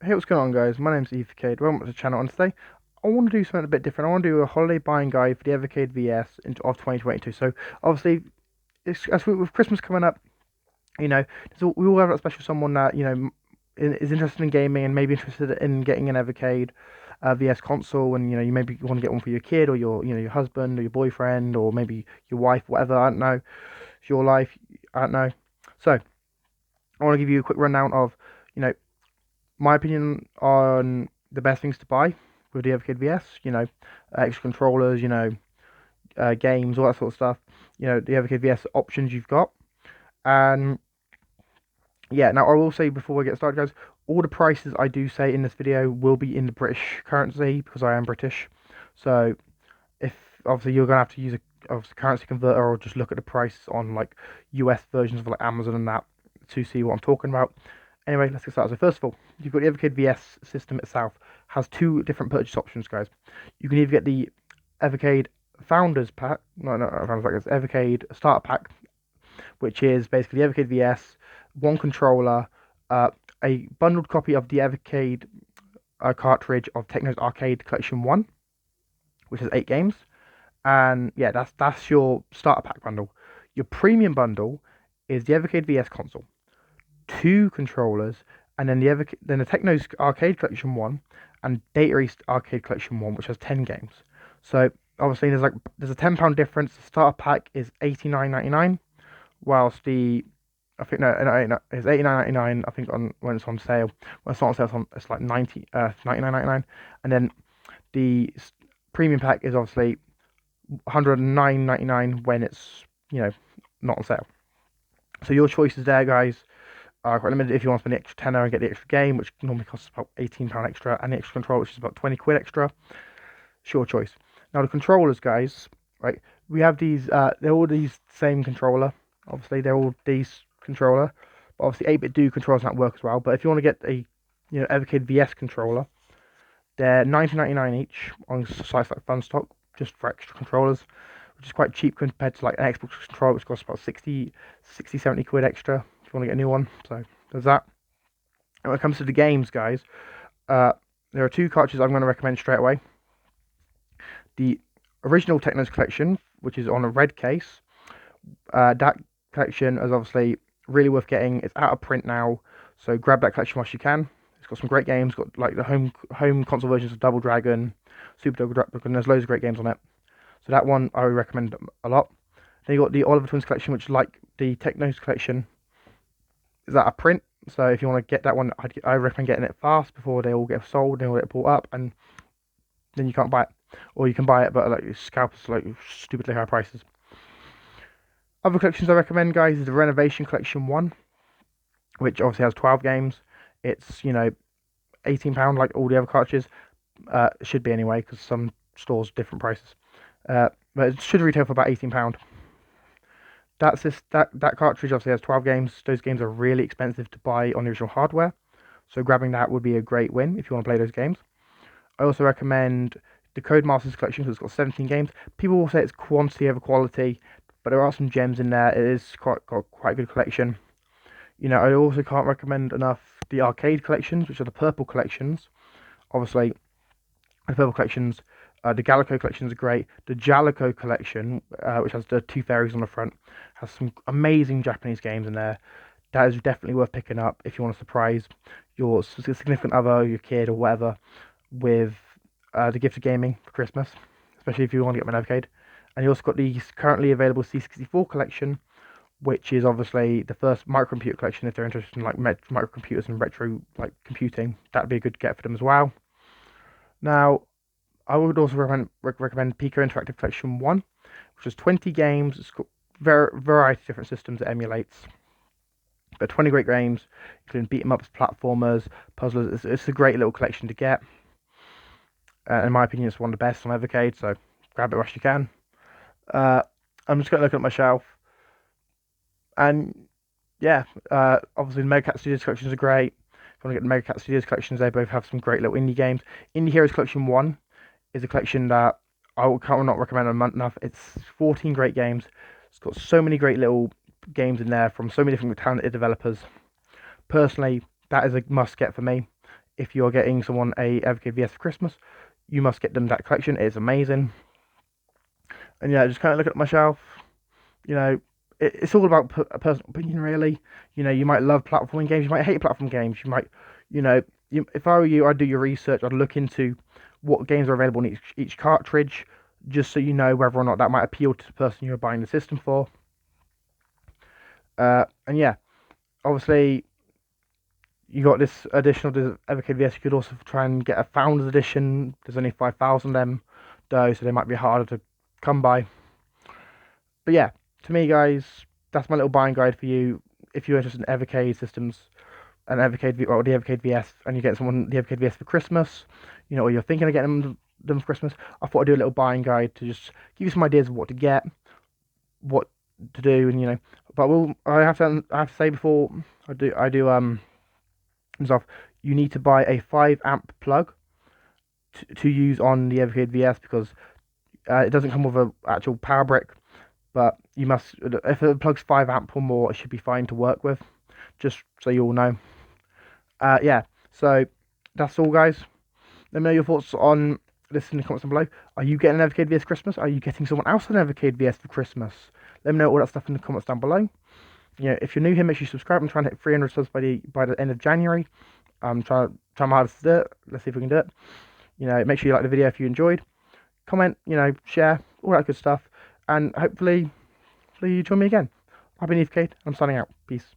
Hey, what's going on, guys? My name's Evercade. Welcome to the channel, and today I want to do something a bit different. I want to do a holiday buying guide for the Evercade VS of 2022. So, obviously, with Christmas coming up, we all have that special someone that is interested in gaming and maybe interested in getting an Evercade VS console, and you maybe want to get one for your kid or your husband or your boyfriend or maybe your wife, whatever. I don't know. It's your life. I don't know. So, I want to give you a quick rundown of you know my opinion on the best things to buy with the Evercade VS, extra controllers, games, all that sort of stuff, the Evercade VS options you've got. And yeah, now I will say before we get started, guys, all the prices I do say in this video will be in the British currency because I am British. So if obviously you're gonna have to use a currency converter or just look at the price on like US versions of like Amazon and that to see what I'm talking about. Anyway, let's get started. So first of all, you've got the Evercade VS system itself has two different purchase options, guys. You can either get the Evercade Founders Pack, no, not Founders Pack, it's Evercade Starter Pack, which is basically the Evercade VS, one controller, a bundled copy of the Evercade cartridge of Techno's Arcade Collection 1, which has 8 games. And yeah, that's your starter pack bundle. Your premium bundle is the Evercade VS console, two controllers, and then the Techno's Arcade Collection 1 and Data East Arcade Collection 1, which has 10 games. So obviously there's a £10 difference. The starter pack is £89.99, whilst the I think no, it's £89.99. I think on when it's on sale. When it's not on sale, it's like 99.99, and then the premium pack is obviously £109.99 when it's not on sale. So your choices there, guys, are quite limited. If you want to spend the extra tenner and get the extra game, which normally costs about £18 extra, and the extra controller, which is about 20 quid extra, it's your choice. Now the controllers, guys, right? We have these. They're all these same controller. Obviously, they're all these controller. But obviously, 8-bit do controllers not work as well. But if you want to get a Evercade VS controller, they're 19.99 each on sites like Funstock, just for extra controllers, which is quite cheap compared to like an Xbox controller, which costs about 70 quid extra if you want to get a new one. So there's that. And when it comes to the games, guys, uh, there are two cartridges I'm going to recommend straight away. The original Technos collection, which is on a red case, that collection is obviously really worth getting. It's out of print now, so grab that collection whilst you can. It's got some great games. Got like the home console versions of Double Dragon, Super Double Dragon. There's loads of great games on it. So that one I would recommend a lot. Then you got the Oliver Twins collection, which like the Technos collection is out of print. So if you want to get that one, I recommend getting it fast before they all get sold, they all get bought up, and then you can't buy it, or you can buy it but like scalpers like stupidly high prices. Other collections I recommend, guys, is the Renovation Collection 1, which obviously has 12 games. It's £18 like all the other cartridges. It should be anyway because some stores different prices. But it should retail for about £18. That cartridge obviously has 12 games. Those games are really expensive to buy on the original hardware, so grabbing that would be a great win if you want to play those games. I also recommend the Codemasters collection because it's got 17 games. People will say it's quantity over quality, but there are some gems in there. It is got quite a good collection. I also can't recommend enough the arcade collections, which are the purple collections. Obviously, the purple collections, the Gallico collections are great. The Jalico collection, which has the two fairies on the front, has some amazing Japanese games in there. That is definitely worth picking up if you want to surprise your significant other, your kid, or whatever with the gift of gaming for Christmas, especially if you want to get an Evercade. And you also got the currently available C64 collection, which is obviously the first microcomputer collection. If they're interested in like microcomputers and retro like computing, that'd be a good get for them as well. Now, I would also recommend Pico Interactive Collection 1, which has 20 games. It's got variety of different systems it emulates. But 20 great games, including beat 'em ups, platformers, puzzlers. It's a great little collection to get. In my opinion, it's one of the best on Evercade, so grab it whilst you can. I'm just going to look at my shelf. And yeah, obviously the Mega Cat Studios collections are great. If you want to get the Mega Cat Studios collections, they both have some great little indie games. Indie Heroes Collection 1 is a collection that I can't not recommend enough. It's 14 great games. It's got so many great little games in there from so many different talented developers. Personally, that is a must get for me. if you're getting someone a Evercade VS for Christmas, you must get them that collection. It's amazing. And yeah, just kind of look at my shelf. You know, it's all about a personal opinion, really. You know, you might love platforming games, you might hate platform games, you might, you know, if I were you, I'd do your research. I'd look into what games are available in each cartridge, just so you know whether or not that might appeal to the person you're buying the system for. And yeah, obviously you got this additional Evercade VS. You could also try and get a Founders Edition. There's only 5,000 of them, though, so they might be harder to come by. But yeah, to me, guys, that's my little buying guide for you. If you're interested in Evercade systems and or the Evercade VS, and you get someone the Evercade VS for Christmas, you know, or you're thinking of getting them for Christmas, I thought I'd do a little buying guide to just give you some ideas of what to get, what to do, and you know. But I have to say before I do stuff, you need to buy a 5 amp plug to use on the Evercade VS, because it doesn't come with an actual power brick. But you must, if it plugs 5 amp or more, it should be fine to work with. Just so you all know. Yeah. So that's all, guys. Let me know your thoughts on this in the comments down below. Are you getting an Evercade VS Christmas? Are you getting someone else an Evercade VS for Christmas? Let me know all that stuff in the comments down below. You know, if you're new here, make sure you subscribe. I'm trying to hit 300 subs by the end of January. I'm trying my hardest to do it. Let's see if we can do it. You know, make sure you like the video if you enjoyed. Comment, you know, share, all that good stuff. And hopefully you join me again. I've been Evercade. I'm signing out. Peace.